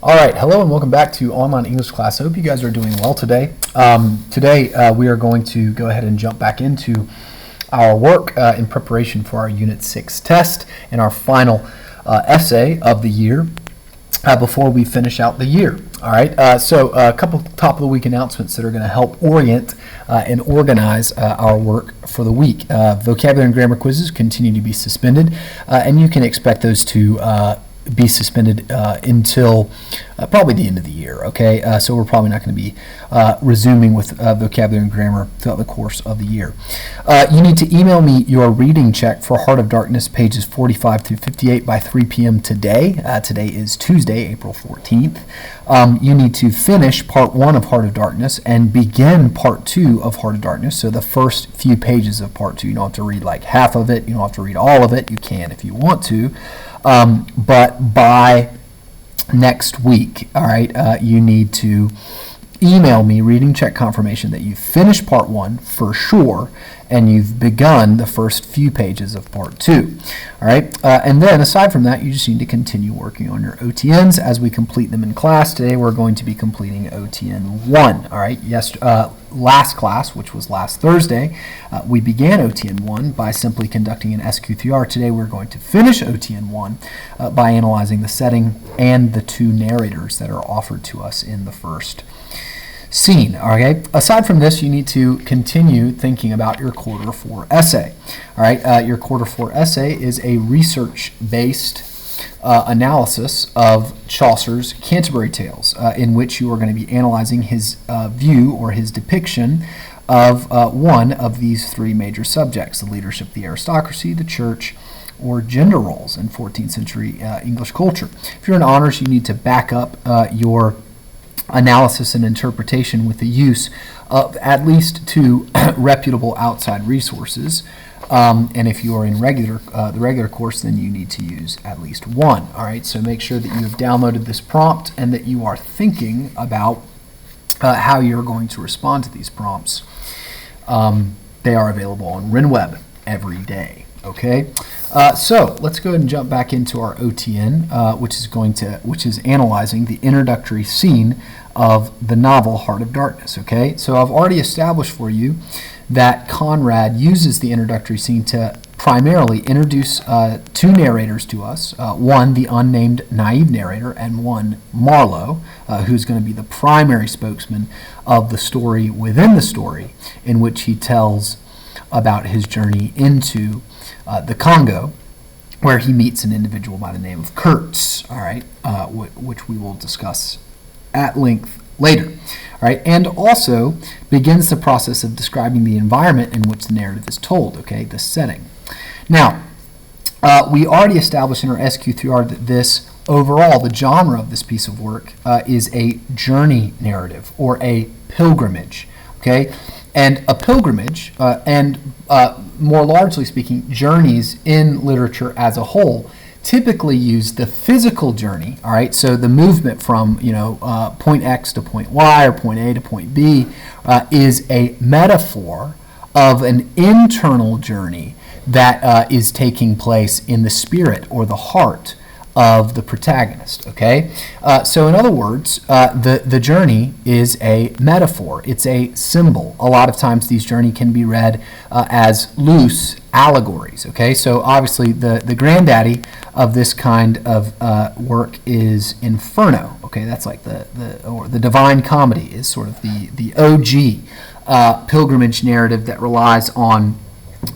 All right, hello and welcome back to Online English Class. I hope you guys are doing well today. Today we are going to go ahead and jump back into our work in preparation for our Unit 6 test and our final essay of the year before we finish out the year. All right, so a couple top of the week announcements that are going to help orient and organize our work for the week. Vocabulary and grammar quizzes continue to be suspended, and you can expect those to be suspended until probably the end of the year, okay? So we're probably not going to be resuming with vocabulary and grammar throughout the course of the year. You need to email me your reading check for Heart of Darkness, pages 45 through 58 by 3 p.m. today. Today is Tuesday, April 14th. You need to finish Part 1 of Heart of Darkness and begin Part 2 of Heart of Darkness, so the first few pages of Part 2. You don't have to read like half of it. You don't have to read all of it. You can if you want to. But by next week, all right, you need to email me reading check confirmation that you've finished Part 1 for sure, and you've begun the first few pages of Part 2. All right, and then aside from that, you just need to continue working on your OTNs as we complete them in class. Today we're going to be completing OTN 1. All right, last class, which was last Thursday, we began OTN 1 by simply conducting an SQ3R. Today we're going to finish OTN 1 by analyzing the setting and the two narrators that are offered to us in the first scene. Okay. Aside from this, you need to continue thinking about your quarter 4 essay. All right. Your quarter 4 essay is a research-based analysis of Chaucer's Canterbury Tales, in which you are going to be analyzing his view or his depiction of one of these three major subjects: the leadership of the aristocracy, the church, or gender roles in 14th century English culture. If you're in honors, you need to back up your analysis and interpretation with the use of at least two reputable outside resources. And if you are in the regular course, then you need to use at least one. All right, so make sure that you have downloaded this prompt and that you are thinking about how you're going to respond to these prompts. They are available on RenWeb every day. Okay, so let's go ahead and jump back into our OTN, which is analyzing the introductory scene of the novel Heart of Darkness. Okay, so I've already established for you that Conrad uses the introductory scene to primarily introduce two narrators to us, one the unnamed naive narrator and one Marlowe, who's going to be the primary spokesman of the story within the story, in which he tells about his journey into the Congo, where he meets an individual by the name of Kurtz, all right, which we will discuss at length later, all right, and also begins the process of describing the environment in which the narrative is told, okay, the setting. Now, we already established in our SQ3R that this overall, the genre of this piece of work is a journey narrative or a pilgrimage, okay, and a pilgrimage more largely speaking, journeys in literature as a whole typically use the physical journey, all right? So the movement from, point X to point Y or point A to point B is a metaphor of an internal journey that is taking place in the spirit or the heart of the protagonist, okay? So in other words, the journey is a metaphor. It's a symbol. A lot of times these journey can be read as loose allegories, okay? So obviously the granddaddy of this kind of work is Inferno, okay? That's like the Divine Comedy is sort of the OG pilgrimage narrative that relies on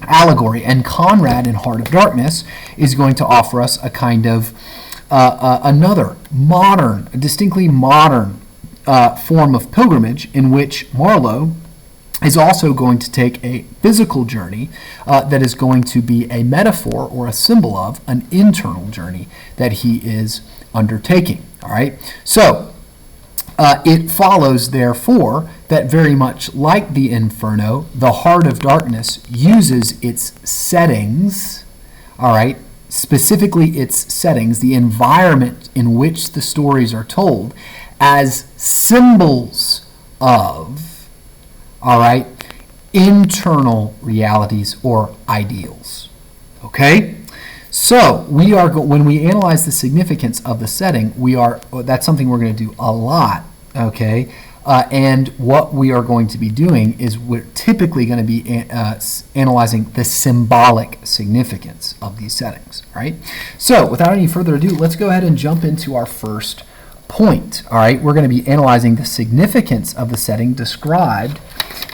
allegory, and Conrad in Heart of Darkness is going to offer us a kind of another modern, distinctly modern form of pilgrimage in which Marlowe is also going to take a physical journey that is going to be a metaphor or a symbol of an internal journey that he is undertaking. All right, so it follows, therefore, that very much like the Inferno, the Heart of Darkness uses its settings, all right, specifically its settings, the environment in which the stories are told, as symbols of, all right, internal realities or ideals. Okay? So when we analyze the significance of the setting, that's something we're going to do a lot, okay? And what we are going to be doing is we're typically going to be analyzing the symbolic significance of these settings, right? So without any further ado, let's go ahead and jump into our first point, all right? We're going to be analyzing the significance of the setting described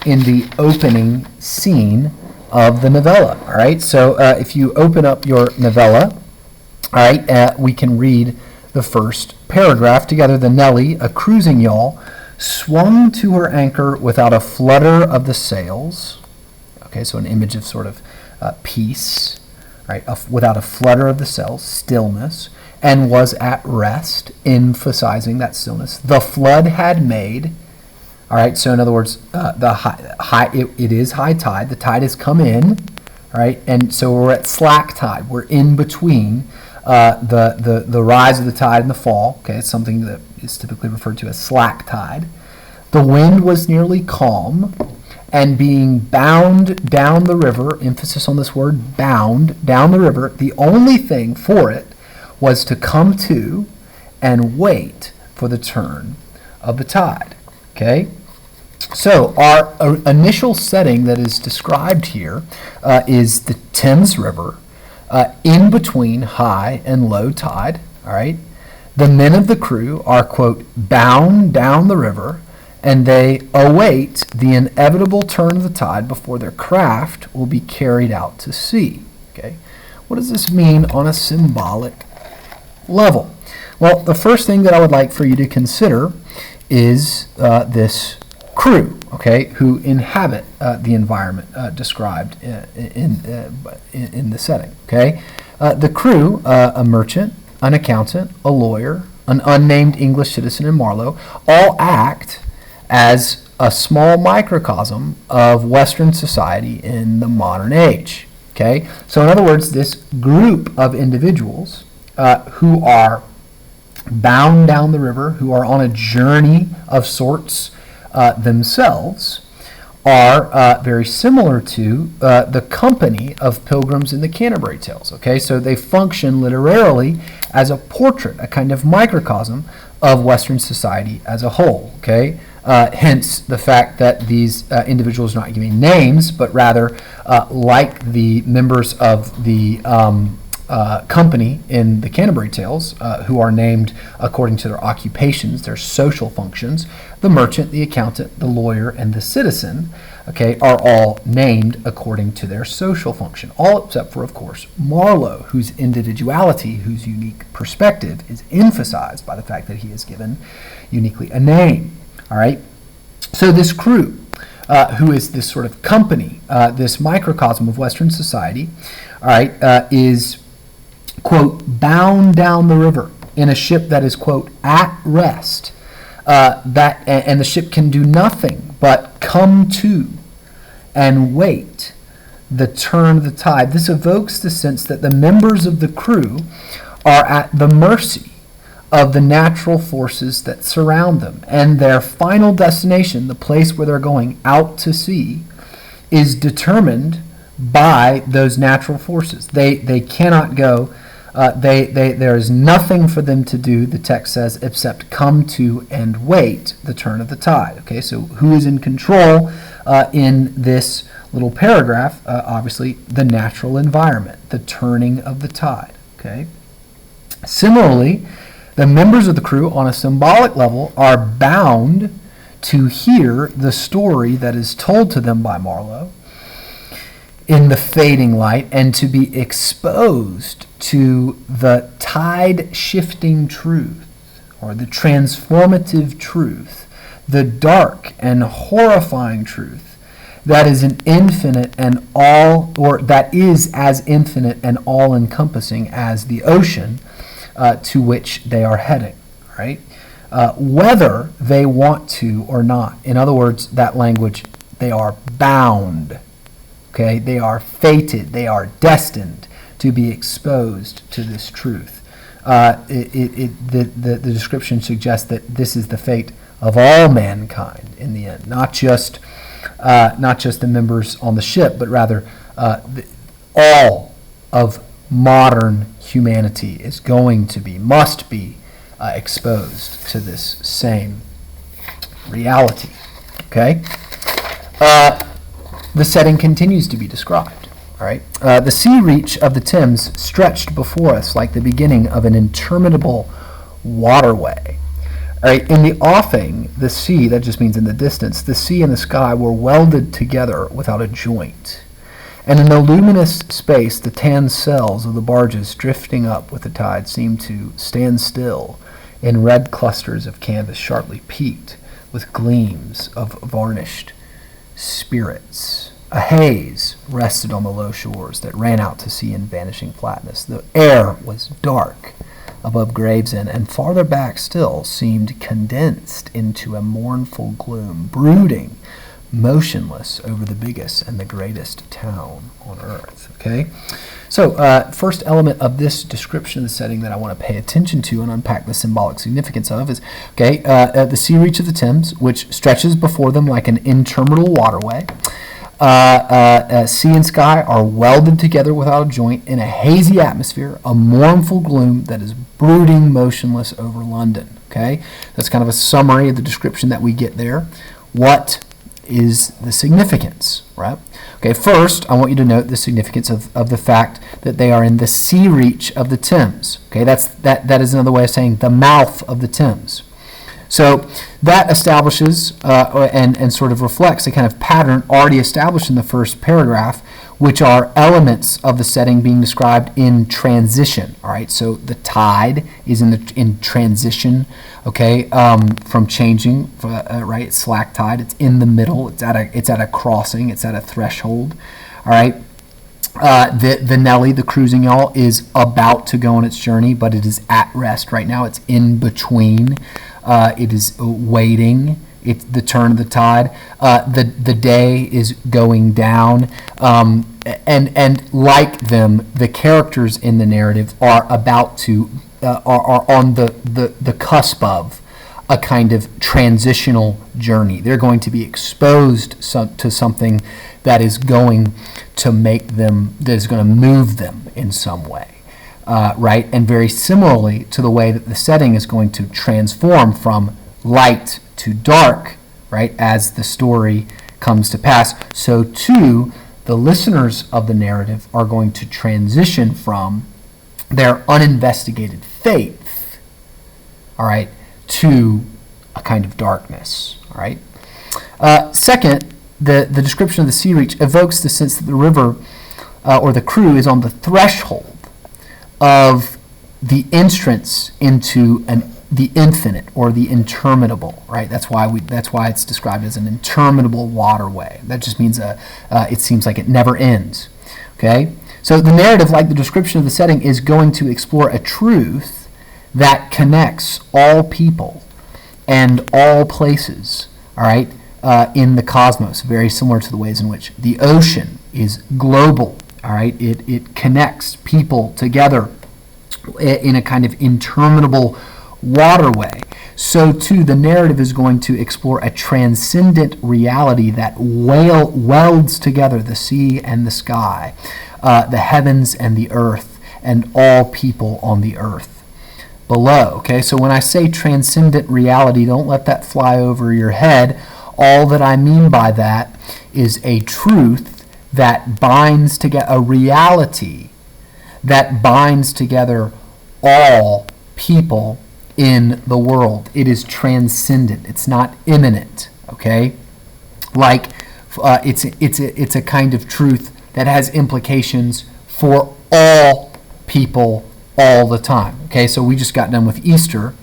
in the opening scene of the novella, all right? So if you open up your novella, all right, we can read the first paragraph together. The Nelly, a cruising yawl, swung to her anchor without a flutter of the sails. Okay, so an image of sort of peace, right? Without a flutter of the sails, stillness, and was at rest, emphasizing that stillness. The flood had made. All right, so in other words, it is high tide. The tide has come in, all right, and so we're at slack tide. We're in between the rise of the tide and the fall. Okay, it's something that is typically referred to as slack tide. The wind was nearly calm, and being bound down the river, emphasis on this word, bound down the river, the only thing for it was to come to and wait for the turn of the tide. Okay, so our initial setting that is described here is the Thames River in between high and low tide. All right, the men of the crew are, quote, bound down the river, and they await the inevitable turn of the tide before their craft will be carried out to sea. Okay, what does this mean on a symbolic level? Well, the first thing that I would like for you to consider is this crew, okay, who inhabit the environment described in the setting. Okay, the crew, a merchant, an accountant, a lawyer, an unnamed English citizen in Marlowe, all act as a small microcosm of Western society in the modern age. Okay, so in other words, this group of individuals who are bound down the river, who are on a journey of sorts themselves, are very similar to the company of pilgrims in the Canterbury Tales. Okay, so they function literally as a portrait, a kind of microcosm of Western society as a whole. Okay, hence the fact that these individuals are not giving names, but rather like the members of the company in the Canterbury Tales, who are named according to their occupations, their social functions. The merchant, the accountant, the lawyer, and the citizen, okay, are all named according to their social function, all except for, of course, Marlowe, whose individuality, whose unique perspective is emphasized by the fact that he is given uniquely a name. All right, so this crew, who is this sort of company, this microcosm of Western society, all right, is, quote, bound down the river in a ship that is, quote, at rest, and the ship can do nothing but come to and wait the turn of the tide. This evokes the sense that the members of the crew are at the mercy of the natural forces that surround them, and their final destination, the place where they're going out to sea, is determined by those natural forces. They cannot go. There is nothing for them to do, the text says, except come to and wait the turn of the tide. Okay, so who is in control in this little paragraph? Obviously, the natural environment, the turning of the tide. Okay. Similarly, the members of the crew on a symbolic level are bound to hear the story that is told to them by Marlowe in the fading light, and to be exposed to the tide-shifting truth, or the transformative truth, the dark and horrifying truth that is an infinite and all, or that is as infinite and all-encompassing as the ocean to which they are heading, right? Whether they want to or not. In other words, that language, they are bound. Okay, they are fated, they are destined to be exposed to this truth. The description suggests that this is the fate of all mankind in the end, not just the members on the ship, but rather all of modern humanity is going to be, must be exposed to this same reality. Okay? The setting continues to be described. All right? The sea reach of the Thames stretched before us like the beginning of an interminable waterway. All right, in the offing, the sea, that just means in the distance, the sea and the sky were welded together without a joint. And in the luminous space, the tan sails of the barges drifting up with the tide seemed to stand still in red clusters of canvas sharply peaked with gleams of varnished spirits. A haze rested on the low shores that ran out to sea in vanishing flatness. The air was dark above Gravesend, and farther back still seemed condensed into a mournful gloom, brooding motionless over the biggest and the greatest town on earth. Okay? So, first element of this description of the setting that I want to pay attention to and unpack the symbolic significance of is, the sea reach of the Thames, which stretches before them like an interminable waterway. Sea and sky are welded together without a joint in a hazy atmosphere, a mournful gloom that is brooding motionless over London. Okay, that's kind of a summary of the description that we get there. What is the significance, right? Okay, first, I want you to note the significance of the fact that they are in the sea reach of the Thames. Okay, that is another way of saying the mouth of the Thames. So that establishes and sort of reflects a kind of pattern already established in the first paragraph, which are elements of the setting being described in transition. All right, so the tide is in transition. Okay, from changing, right? It's slack tide. It's in the middle. It's at a crossing. It's at a threshold. All right. The Nelly, the cruising yawl, is about to go on its journey, but it is at rest right now. It's in between. It is waiting. It's the turn of the tide. The day is going down, and like them, the characters in the narrative are about to are on the cusp of a kind of transitional journey. They're going to be exposed to something that is going to make them, that is going to move them in some way. Right? And very similarly to the way that the setting is going to transform from light to dark, right, as the story comes to pass, so too the listeners of the narrative are going to transition from their uninvestigated faith, all right, to a kind of darkness, all right. Second, the description of the sea reach evokes the sense that the river or the crew is on the threshold of the entrance into the infinite or the interminable, right? That's why it's described as an interminable waterway. That just means it seems like it never ends. Okay, so the narrative, like the description of the setting, is going to explore a truth that connects all people and all places. All right, in the cosmos, very similar to the ways in which the ocean is global. All right, it connects people together in a kind of interminable waterway. So too, the narrative is going to explore a transcendent reality that welds together the sea and the sky, the heavens and the earth, and all people on the earth below. Okay, so when I say transcendent reality, don't let that fly over your head. All that I mean by that is a truth that binds together, a reality that binds together all people in the world. It is transcendent. It's not immanent. Okay, like it's a kind of truth that has implications for all people all the time. Okay, so we just got done with Easter.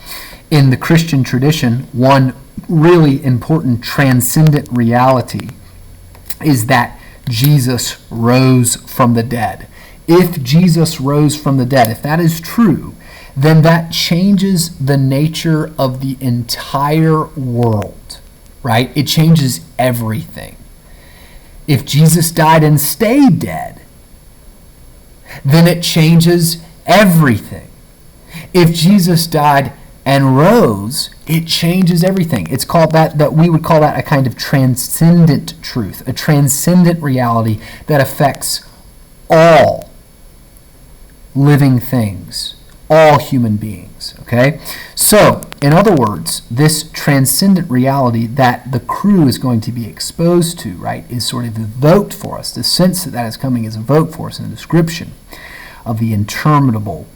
In the Christian tradition, one really important transcendent reality is that Jesus rose from the dead. If Jesus rose from the dead, if that is true, then that changes the nature of the entire world, right? It changes everything. If Jesus died and stayed dead, then it changes everything. If Jesus died and rose, it changes everything. It's called that we would call that a kind of transcendent truth, a transcendent reality that affects all living things, all human beings, okay? So, in other words, this transcendent reality that the crew is going to be exposed to, right, is sort of evoked for us. The sense that that is coming is evoked for us in the description of the interminable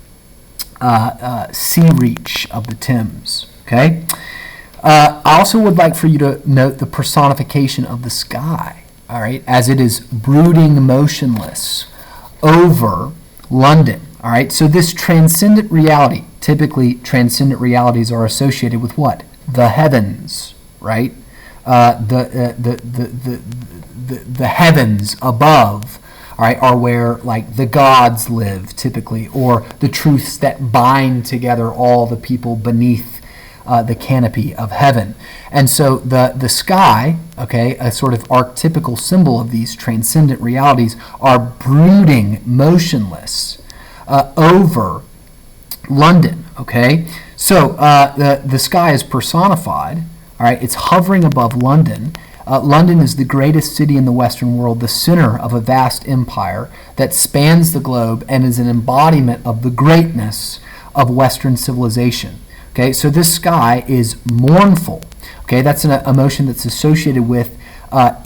sea reach of the Thames, okay? I also would like for you to note the personification of the sky, all right, as it is brooding motionless over London, all right? So this transcendent reality, typically transcendent realities are associated with what? The heavens, right? The heavens above, all right, are where like the gods live typically, or the truths that bind together all the people beneath the canopy of heaven. And so the sky, okay, a sort of archetypical symbol of these transcendent realities, are brooding motionless over London, okay? So the sky is personified, all right? It's hovering above London. London is the greatest city in the Western world, the center of a vast empire that spans the globe and is an embodiment of the greatness of Western civilization. Okay, so this sky is mournful. Okay, that's an emotion that's associated with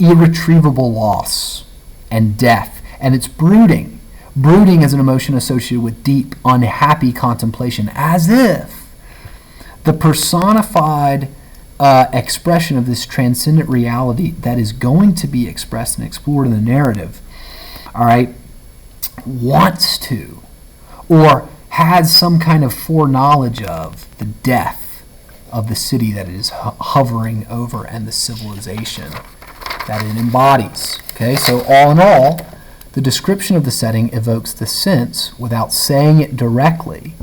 irretrievable loss and death, and it's brooding. Brooding is an emotion associated with deep, unhappy contemplation, as if the personified expression of this transcendent reality that is going to be expressed and explored in the narrative, all right, wants to, or has some kind of foreknowledge of the death of the city that it is hovering over and the civilization that it embodies. Okay, so all in all, the description of the setting evokes the sense without saying it directly.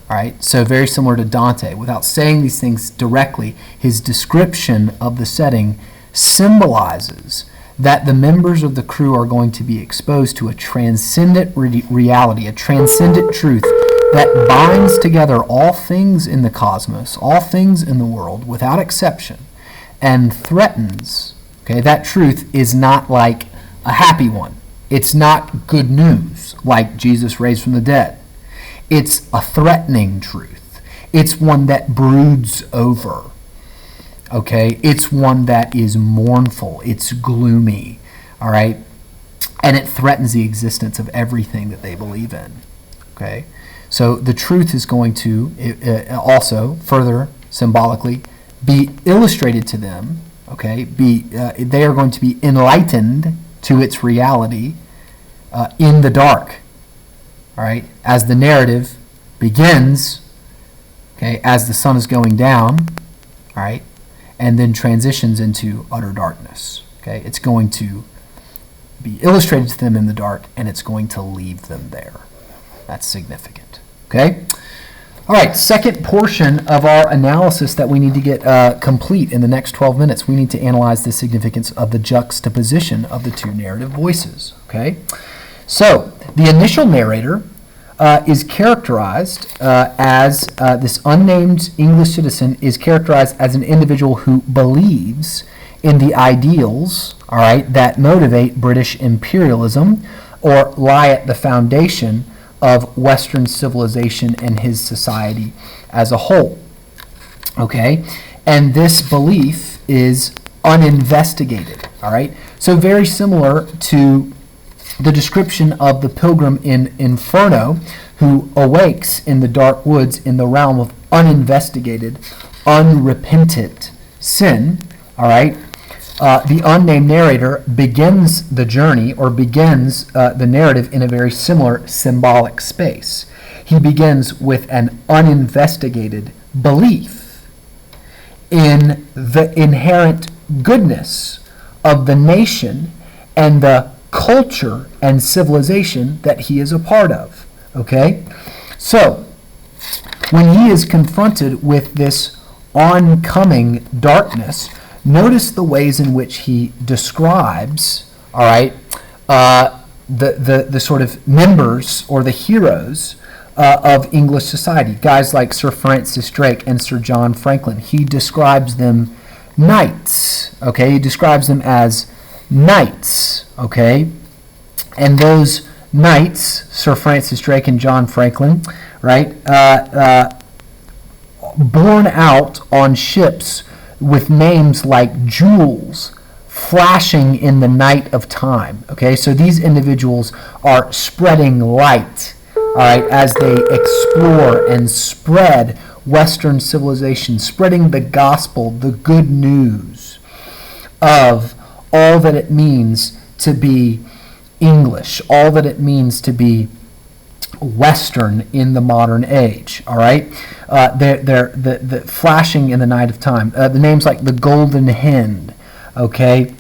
All right, so very similar to Dante. Without saying these things directly, his description of the setting symbolizes that the members of the crew are going to be exposed to a transcendent reality, a transcendent truth that binds together all things in the cosmos, all things in the world, without exception, and threatens, okay, that truth is not like a happy one. It's not good news, like Jesus raised from the dead. It's a threatening truth. It's one that broods over, okay? It's one that is mournful. It's gloomy, all right? And it threatens the existence of everything that they believe in, okay? So the truth is going to also, further symbolically, be illustrated to them, okay? They are going to be enlightened to its reality in the dark, all right? As the narrative begins, okay, as the sun is going down, all right, and then transitions into utter darkness, okay? It's going to be illustrated to them in the dark, and it's going to leave them there. That's significant, okay? All right, second portion of our analysis that we need to get complete in the next 12 minutes. We need to analyze the significance of the juxtaposition of the two narrative voices, okay? So, the initial narrator is characterized as, this unnamed English citizen is characterized as an individual who believes in the ideals, all right, that motivate British imperialism or lie at the foundation of Western civilization and his society as a whole, okay? And this belief is uninvestigated, all right? So very similar to the description of the pilgrim in Inferno who awakes in the dark woods in the realm of uninvestigated, unrepentant sin, all right? The unnamed narrator begins the journey or begins the narrative in a very similar symbolic space. He begins with an uninvestigated belief in the inherent goodness of the nation and the culture and civilization that he is a part of, okay? So, when he is confronted with this oncoming darkness, notice the ways in which he describes, all right, the sort of members or the heroes of English society, guys like Sir Francis Drake and Sir John Franklin. He describes them knights, okay? He describes them as knights, okay? And those knights, Sir Francis Drake and John Franklin, right, borne out on ships with names like jewels flashing in the night of time. Okay, so these individuals are spreading light, all right, as they explore and spread Western civilization, spreading the gospel, the good news of all that it means to be English, all that it means to be Western in the modern age. All right, they're the flashing in the night of time. The names like the Golden Hen. Okay,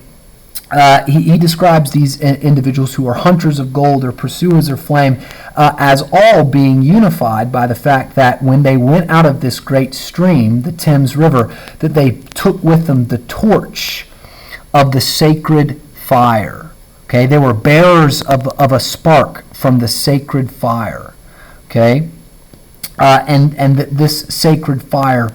he describes these individuals who are hunters of gold or pursuers of flame as all being unified by the fact that when they went out of this great stream, the Thames River, that they took with them the torch of the sacred fire. Okay, they were bearers of a spark from the sacred fire. Okay, and this sacred fire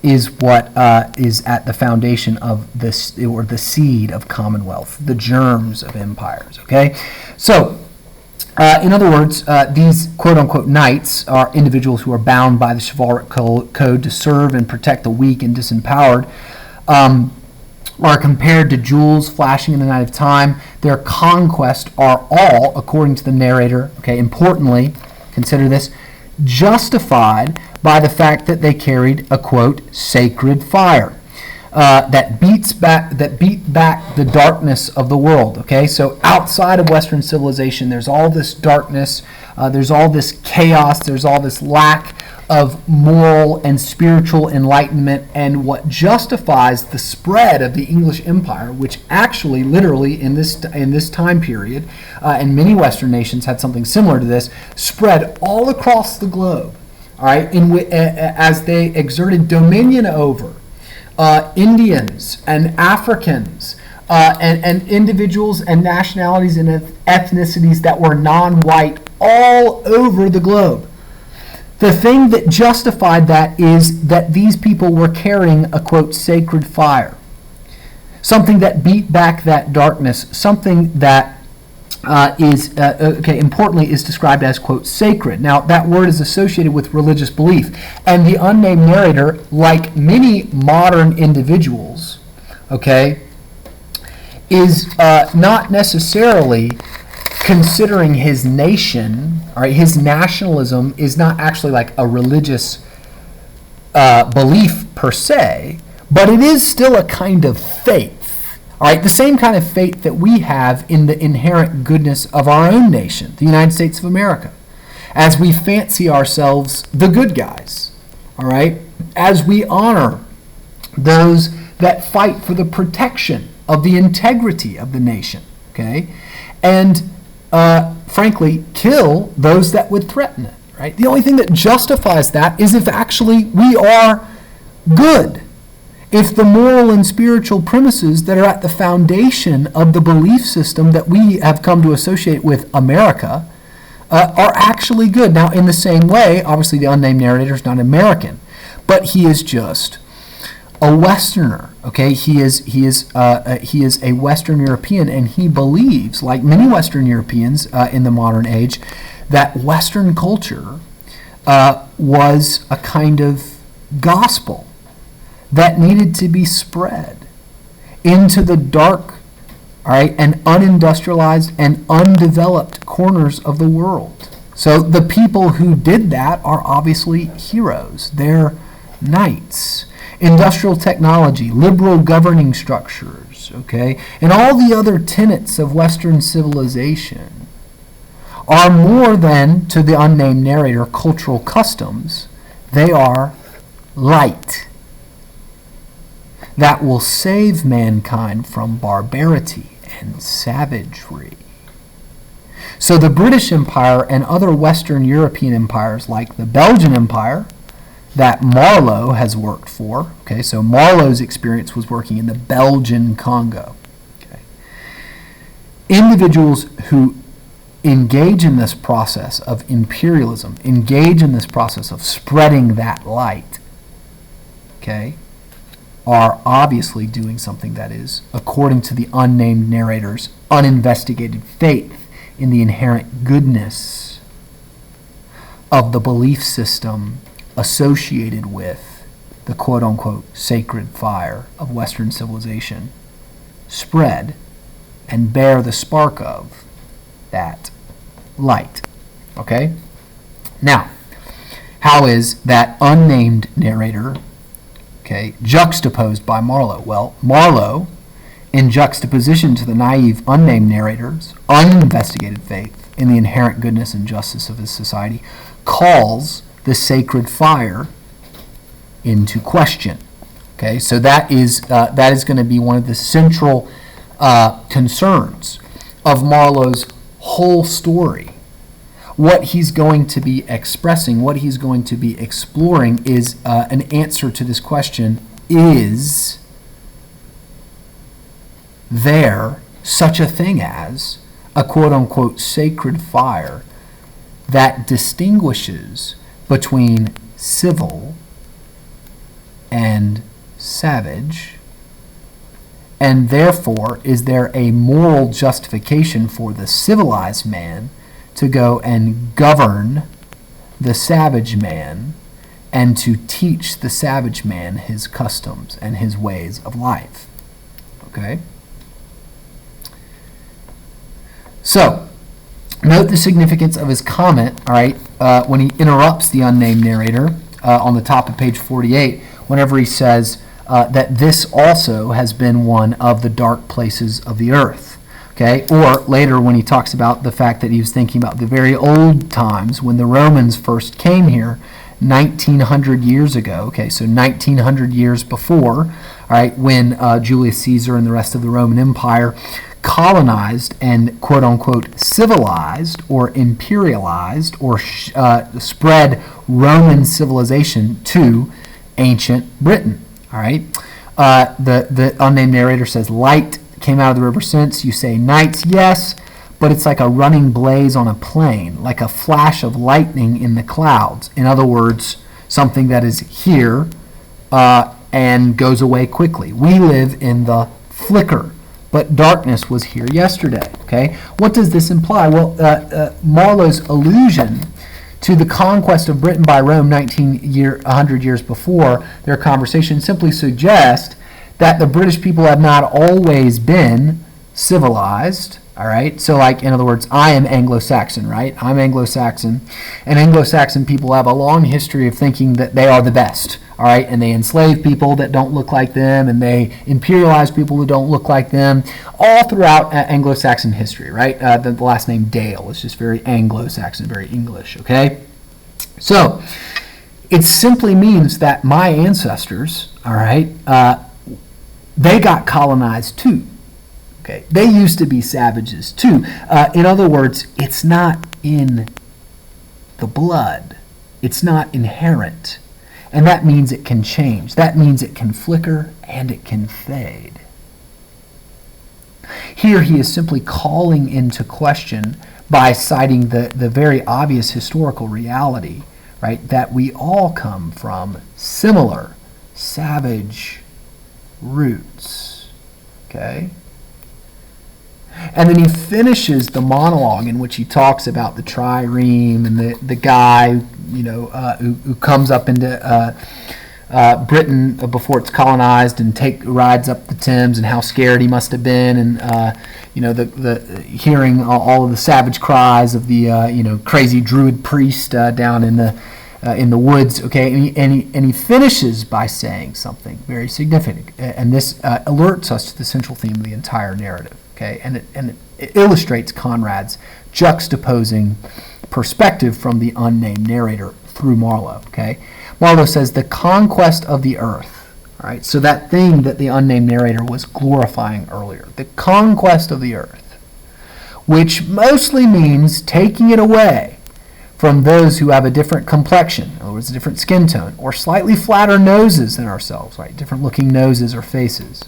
is what is at the foundation of this, or the seed of commonwealth, the germs of empires. Okay, so in other words, these quote-unquote knights are individuals who are bound by the chivalric code to serve and protect the weak and disempowered. Are compared to jewels flashing in the night of time. Their conquests are all, according to the narrator, okay, importantly, consider this, justified by the fact that they carried a, quote, sacred fire that beat back the darkness of the world. Okay, so outside of Western civilization, there's all this darkness, there's all this chaos, there's all this lack of moral and spiritual enlightenment, and what justifies the spread of the English Empire, which actually, literally, in this time period, and many Western nations had something similar to this, spread all across the globe. All right, as they exerted dominion over Indians and Africans and individuals and nationalities and ethnicities that were non-white all over the globe. The thing that justified that is that these people were carrying a, quote, sacred fire. Something that beat back that darkness, something that importantly is described as, quote, sacred. Now, that word is associated with religious belief. And the unnamed narrator, like many modern individuals, okay, is not necessarily considering his nation, all right, his nationalism is not actually like a religious belief per se, but it is still a kind of faith, all right, the same kind of faith that we have in the inherent goodness of our own nation, the United States of America, as we fancy ourselves the good guys, all right, as we honor those that fight for the protection of the integrity of the nation, okay, and frankly, kill those that would threaten it, right? The only thing that justifies that is if actually we are good. If the moral and spiritual premises that are at the foundation of the belief system that we have come to associate with America are actually good. Now, in the same way, obviously the unnamed narrator is not American, but he is just a Westerner. Okay, he is a Western European, and he believes, like many Western Europeans in the modern age, that Western culture was a kind of gospel that needed to be spread into the dark, all right, and unindustrialized and undeveloped corners of the world. So the people who did that are obviously heroes. They're knights. Industrial technology, liberal governing structures, okay, and all the other tenets of Western civilization are more than, to the unnamed narrator, cultural customs. They are light that will save mankind from barbarity and savagery. So the British Empire and other Western European empires like the Belgian Empire, that Marlowe has worked for. Okay, so Marlowe's experience was working in the Belgian Congo. Okay. Individuals who engage in this process of imperialism, engage in this process of spreading that light, okay, are obviously doing something that is, according to the unnamed narrator's uninvestigated faith in the inherent goodness of the belief system associated with the quote-unquote sacred fire of Western civilization spread and bear the spark of that light. Okay? Now, how is that unnamed narrator, okay, juxtaposed by Marlowe? Well, Marlowe, in juxtaposition to the naive, unnamed narrator's uninvestigated faith in the inherent goodness and justice of his society, calls the sacred fire into question. Okay, so that is going to be one of the central concerns of Marlowe's whole story. What he's going to be expressing, what he's going to be exploring is an answer to this question: is there such a thing as a quote-unquote sacred fire that distinguishes between civil and savage, and therefore is there a moral justification for the civilized man to go and govern the savage man and to teach the savage man his customs and his ways of life? Okay? So, note the significance of his comment, all right, when he interrupts the unnamed narrator on the top of page 48, whenever he says that this also has been one of the dark places of the earth. Okay, or later when he talks about the fact that he was thinking about the very old times when the Romans first came here 1900 years ago. Okay, so 1900 years before, all right, when Julius Caesar and the rest of the Roman Empire colonized and quote-unquote civilized or imperialized or spread Roman civilization to ancient Britain. All right, the unnamed narrator says, light came out of the river since. You say nights, yes, but it's like a running blaze on a plain, like a flash of lightning in the clouds. In other words, something that is here and goes away quickly. We live in the flicker, but darkness was here yesterday. Okay, what does this imply? Well, Marlowe's allusion to the conquest of Britain by Rome 100 years before their conversation simply suggests that the British people have not always been civilized. All right, so like, in other words, I am Anglo-Saxon, right? I'm Anglo-Saxon, and Anglo-Saxon people have a long history of thinking that they are the best, all right? And they enslave people that don't look like them, and they imperialize people who don't look like them, all throughout Anglo-Saxon history, right? The last name Dale is just very Anglo-Saxon, very English, okay? So it simply means that my ancestors, all right, they got colonized too. Okay, they used to be savages too. In other words, it's not in the blood. It's not inherent. And that means it can change. That means it can flicker and it can fade. Here he is simply calling into question by citing the very obvious historical reality, right, that we all come from similar savage roots. Okay? And then he finishes the monologue in which he talks about the trireme and the guy, who comes up into Britain before it's colonized and rides up the Thames, and how scared he must have been, and the hearing all of the savage cries of the crazy druid priest down in the woods. Okay, and he finishes by saying something very significant, and this alerts us to the central theme of the entire narrative. Okay, and it illustrates Conrad's juxtaposing perspective from the unnamed narrator through Marlowe. Okay, Marlowe says the conquest of the earth. All right, so that thing that the unnamed narrator was glorifying earlier, the conquest of the earth, which mostly means taking it away from those who have a different complexion, in other words, a different skin tone, or slightly flatter noses than ourselves, right? Different looking noses or faces,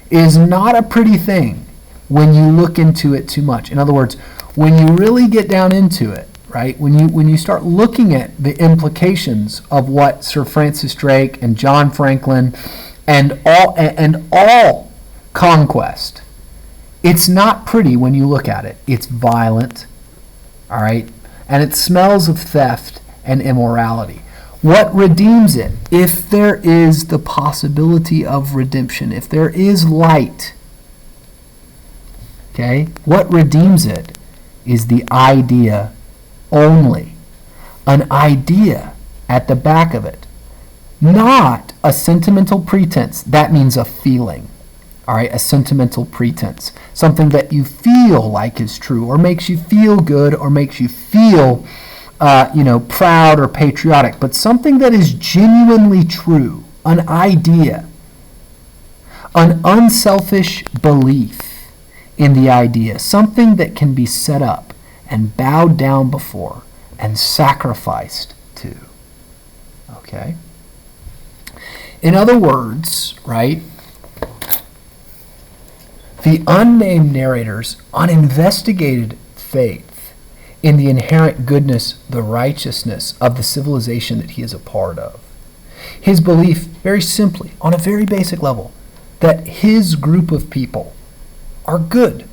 is not a pretty thing when you look into it too much. In other words, when you really get down into it, right? When you start looking at the implications of what Sir Francis Drake and John Franklin and all conquest It's not pretty when you look at it. It's violent, all right? And it smells of theft and immorality. What redeems it? If there is the possibility of redemption, if there is light, okay, what redeems it is the idea only. An idea at the back of it. Not a sentimental pretense. That means a feeling. All right, a sentimental pretense. Something that you feel like is true or makes you feel good or makes you feel proud or patriotic, but something that is genuinely true, an idea, an unselfish belief in the idea, something that can be set up and bowed down before and sacrificed to. Okay? In other words, right, the unnamed narrator's uninvestigated faith in the inherent goodness, the righteousness of the civilization that he is a part of. His belief, very simply, on a very basic level, that his group of people are good,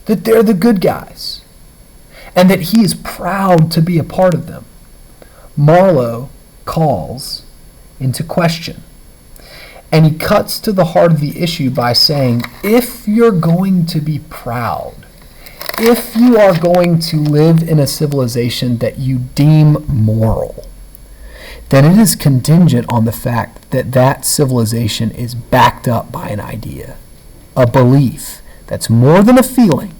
that they're the good guys, and that he is proud to be a part of them, Marlowe calls into question. And he cuts to the heart of the issue by saying, if you're going to be proud, if you are going to live in a civilization that you deem moral, then it is contingent on the fact that that civilization is backed up by an idea, a belief that's more than a feeling.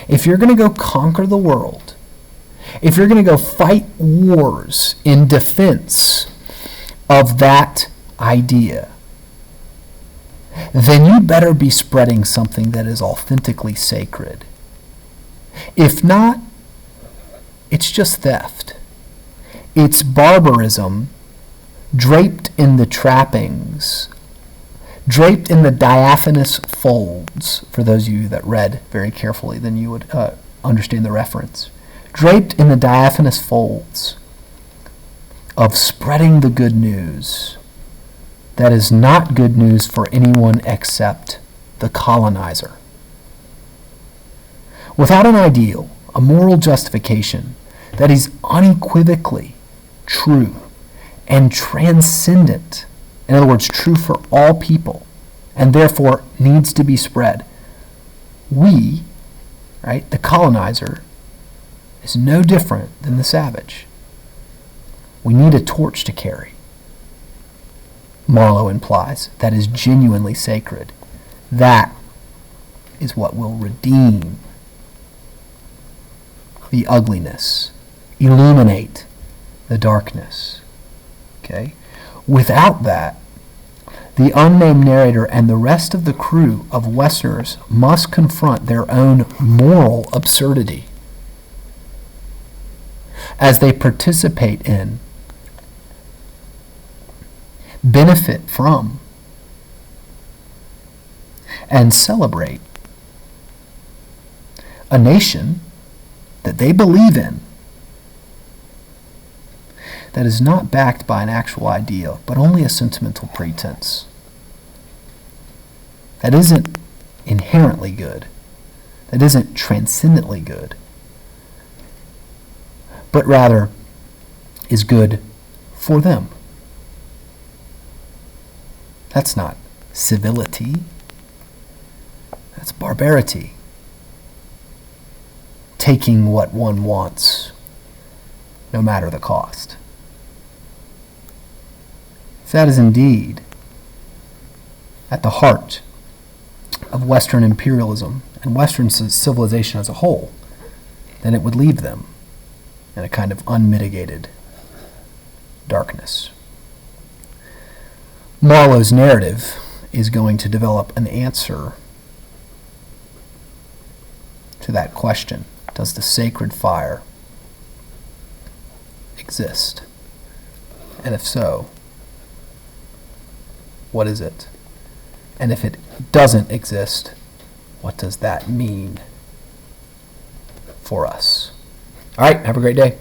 If you're going to go conquer the world, if you're going to go fight wars in defense of that idea, then you better be spreading something that is authentically sacred. If not, it's just theft. It's barbarism draped in the trappings, draped in the diaphanous folds. For those of you that read very carefully, then you would understand the reference. Draped in the diaphanous folds of spreading the good news that is not good news for anyone except the colonizer. Without an ideal, a moral justification that is unequivocally true and transcendent, in other words, true for all people, and therefore needs to be spread, we, right, the colonizer, is no different than the savage. We need a torch to carry. Marlowe implies, that is genuinely sacred. That is what will redeem the ugliness, illuminate the darkness. Okay? Without that, the unnamed narrator and the rest of the crew of Westerners must confront their own moral absurdity as they participate in, benefit from, and celebrate a nation that they believe in that is not backed by an actual idea, but only a sentimental pretense. That isn't inherently good. That isn't transcendently good, but rather is good for them. That's not civility. That's barbarity. Taking what one wants, no matter the cost. If that is indeed at the heart of Western imperialism and Western civilization as a whole, then it would leave them in a kind of unmitigated darkness. Marlowe's narrative is going to develop an answer to that question. Does the sacred fire exist? And if so, what is it? And if it doesn't exist, what does that mean for us? All right, have a great day.